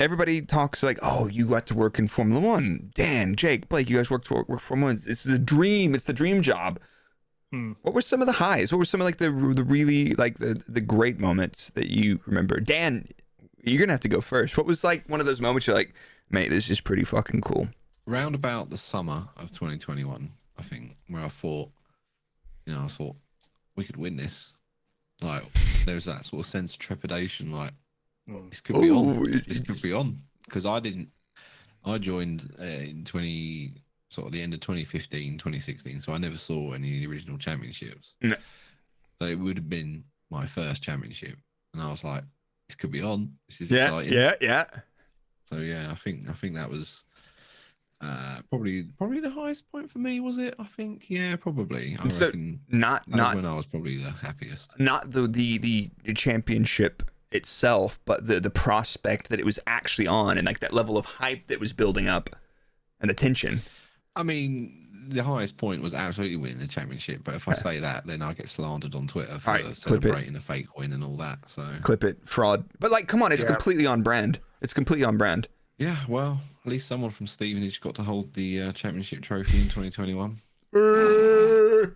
everybody talks like, oh, you got to work in Formula One. Dan, Jake, Blake, you guys work Formula One. This is a dream. It's the dream job. What were some of the highs? What were some of like the really like the great moments that you remember? Dan, you're gonna have to go first. What was like one of those moments you're like, mate, this is pretty fucking cool? Round about the summer of 2021, I think, where I thought we could win this. Like there was that sort of sense of trepidation, like this could be on. This could be on because I joined in sort of the end of 2015, 2016. So I never saw any of the original championships. No. So it would have been my first championship. And I was like, this could be on. This is exciting. Yeah. So yeah, I think that was probably the highest point for me, was it? I think, yeah, probably. I reckon not when I was probably the happiest. Not the championship itself, but the prospect that it was actually on and like that level of hype that was building up and the tension. I mean, the highest point was absolutely winning the championship. But if I say that, then I get slandered on Twitter for celebrating a fake win and all that. So clip it, fraud. But like, come on, it's completely on brand. It's completely on brand. Yeah, well, at least someone from Stevenage got to hold the championship trophy in 2021. Do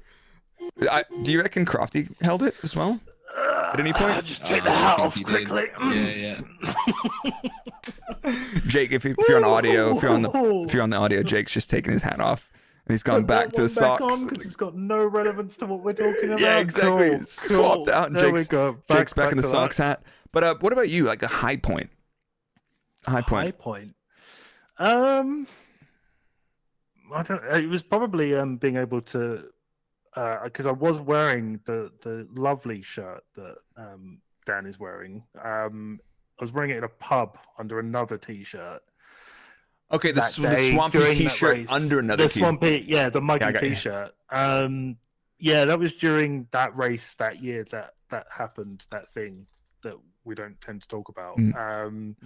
you reckon Crofty held it as well? At any point? Just take the hat off quickly. Yeah. Jake, if you're on audio, if you're on the audio, Jake's just taking his hat off and he's gone back to his socks. Because it's got no relevance to what we're talking about. Yeah, exactly. Cool. Swapped out and There Jake's we go. Jake's back in the socks hat. But what about you? Like a high point? High point. I don't. It was probably being able to, because I was wearing the lovely shirt that Dan is wearing. I was wearing it in a pub under another t-shirt. Okay, the swampy t-shirt under another t-shirt. The muggy t-shirt. Yeah, that was during that race that year that happened. That thing that we don't tend to talk about. And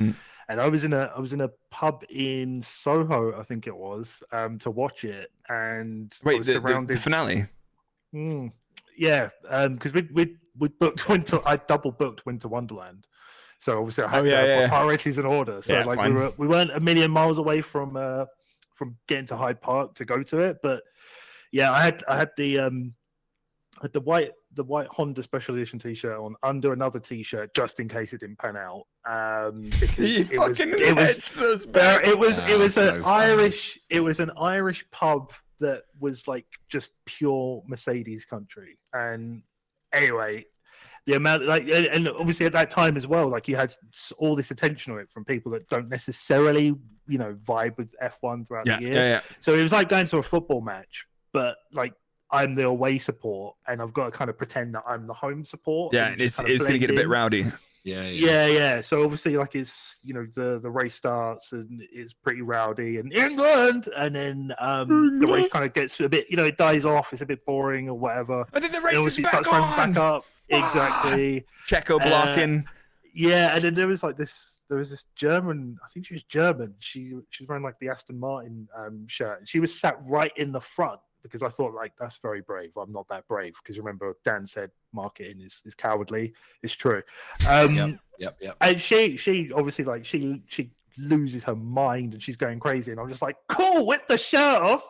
I was in a pub in Soho, I think it was, to watch it. And wait, the finale. Yeah, because we booked I double booked Winter Wonderland, so obviously I had my priorities in order. So we weren't a million miles away from getting to Hyde Park to go to it, but yeah, I had the white Honda Special Edition T-shirt on under another T-shirt just in case it didn't pan out. Because it was an Irish pub that was like just pure Mercedes country. And anyway, the amount and obviously at that time as well, like you had all this attention on it from people that don't necessarily vibe with F1 throughout the year. Yeah. So it was like going to a football match, but like I'm the away support and I've got to kind of pretend that I'm the home support. Yeah, it's going to get a bit rowdy. Yeah. So obviously, like it's the race starts and it's pretty rowdy in England, and then the race kind of gets a bit it dies off. It's a bit boring or whatever. And then the race is back starts on. Back up. Exactly. Checo blocking. Yeah, and then there was this German. I think she was German. She was wearing like the Aston Martin shirt. And she was sat right in the front. Because I thought, like, that's very brave. I'm not that brave. Because remember, Dan said marketing is cowardly. It's true. Yep. And she obviously, like, she loses her mind and she's going crazy. And I'm just like, cool, with the shirt off.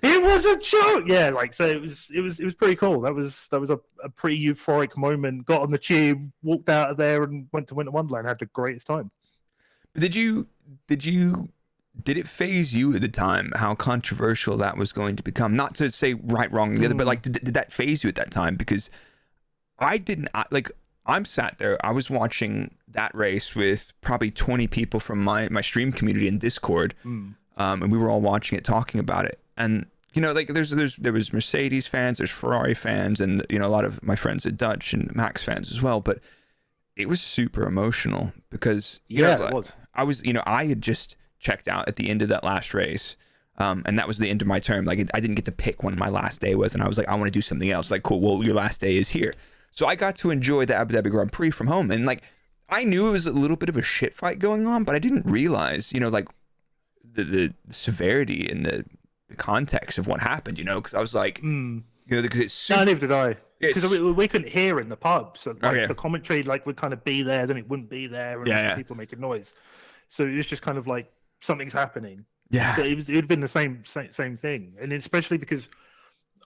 It was a joke. Yeah, like, so it was pretty cool. That was a pretty euphoric moment. Got on the tube, walked out of there, and went to Winter Wonderland. Had the greatest time. Did it faze you at the time how controversial that was going to become? Not to say right, wrong, the other, but like, did that faze you at that time? Because I didn't. I'm sat there. I was watching that race with probably 20 people from my stream community in Discord, and we were all watching it, talking about it. And like there was Mercedes fans, there's Ferrari fans, and a lot of my friends are Dutch and Max fans as well. But it was super emotional because it was. I was I had just checked out at the end of that last race, and that was the end of my term. Like I didn't get to pick when my last day was, and I was like, I want to do something else. Like, cool, well, your last day is here. So I got to enjoy the Abu Dhabi Grand Prix from home, and like I knew it was a little bit of a shit fight going on, but I didn't realize like the severity and the context of what happened. Because I was like, because it's super... neither did I. Because we couldn't hear in the pub, so like the commentary like would kind of be there, then it wouldn't be there, and people making noise. So it was just kind of like something's happening. Yeah. But it would been the same thing, and especially because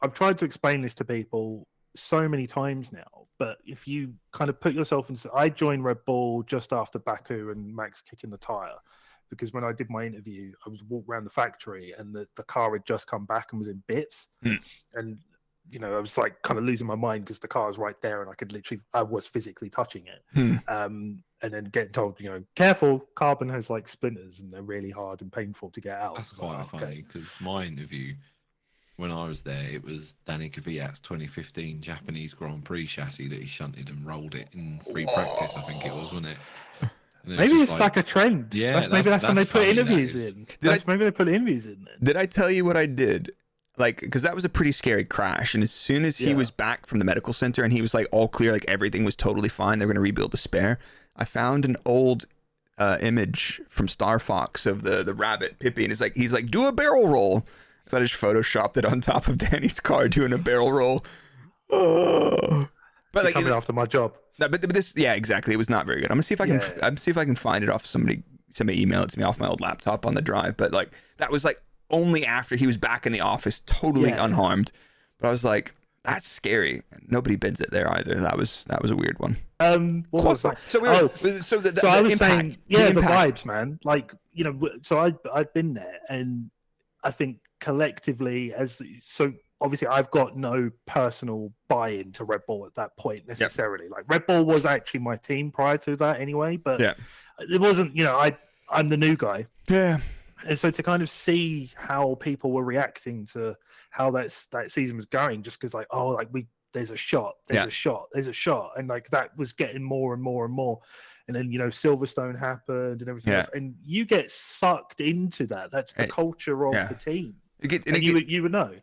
I've tried to explain this to people so many times now. But if you kind of put yourself in, I joined Red Bull just after Baku and Max kicking the tire, because when I did my interview, I was walking around the factory and the car had just come back and was in bits, and you know, I was like kind of losing my mind because the car was right there and I was physically touching it. And then getting told, you know, careful, carbon has like splinters and they're really hard and painful to get out. That's quite funny because my interview, when I was there, it was Danny Kvyat's 2015 Japanese Grand Prix chassis that he shunted and rolled it in free practice, I think it was, wasn't it? Maybe it's like a trend. Yeah, maybe that's when they put interviews in. Maybe they put interviews in then. Did I tell you what I did? Like, because that was a pretty scary crash. And as soon as he was back from the medical center and he was like all clear, like everything was totally fine, they're going to rebuild the spare. I found an old image from Star Fox of the rabbit Pippi, and he's like, do a barrel roll. So I just photoshopped it on top of Danny's car doing a barrel roll. Oh. But like coming after my job. But this, yeah, exactly. It was not very good. I'm gonna see if I can. I'm see if I can find it off somebody email it to me off my old laptop on the drive. But like that was like only after he was back in the office, totally unharmed. But I was like, that's scary. Nobody bids it there either. That was a weird one. What was that? So we were, so I was impact, saying, the vibes, man. Like, you know, so I've been there, and I think collectively, obviously I've got no personal buy-in to Red Bull at that point necessarily. Yep. Like Red Bull was actually my team prior to that anyway, but it wasn't, you know, I'm the new guy. Yeah. And so to kind of see how people were reacting to how that season was going, just because like, oh, like there's a shot, there's a shot. And like that was getting more and more and more. And then, you know, Silverstone happened and everything else. And you get sucked into that. That's the culture of the team. You would know.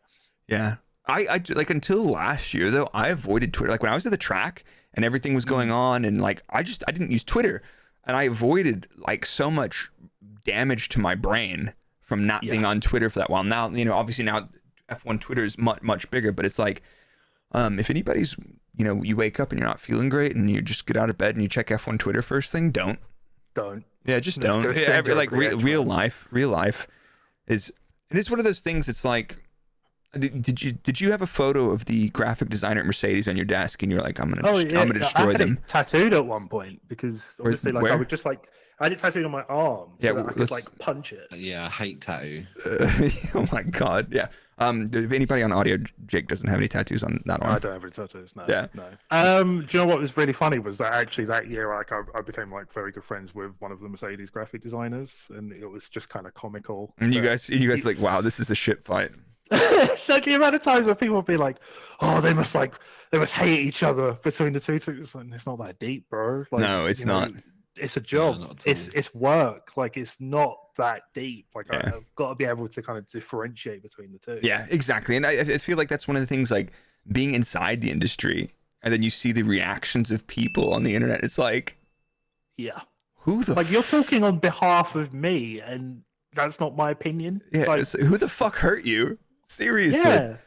Yeah. I like until last year though, I avoided Twitter. Like when I was at the track and everything was going on and like I didn't use Twitter, and I avoided like so much damage to my brain from not being on Twitter for that while. Now, you know, obviously now F1 Twitter is much bigger, but it's like if anybody's, you know, you wake up and you're not feeling great and you just get out of bed and you check F1 Twitter first thing, don't. Yeah, just don't. Like real life is, it is one of those things. It's like, did you have a photo of the graphic designer at Mercedes on your desk and you're like, I'm gonna destroy them? It tattooed at one point because obviously I would just like, I had it tattooed on my arm so that I could like punch it. Yeah, I hate tattoo. Oh my god, yeah. If anybody on audio, Jake doesn't have any tattoos on that arm. I don't have any tattoos. No. Yeah. No. Do you know what was really funny was that actually that year, like I became like very good friends with one of the Mercedes graphic designers, and it was just kind of comical. And you guys like, wow, this is a shit fight. So the amount of times where people would be like, "Oh, they must hate each other between the two." It's not that deep, bro. Like, no, it's not. It's a job. No, it's work. Like it's not that deep. Like I've got to be able to kind of differentiate between the two. Yeah, exactly. And I feel like that's one of the things, like being inside the industry, and then you see the reactions of people on the internet. It's like, who the you're talking on behalf of me, and that's not my opinion. Yeah, like, who the fuck hurt you? Seriously. Yeah.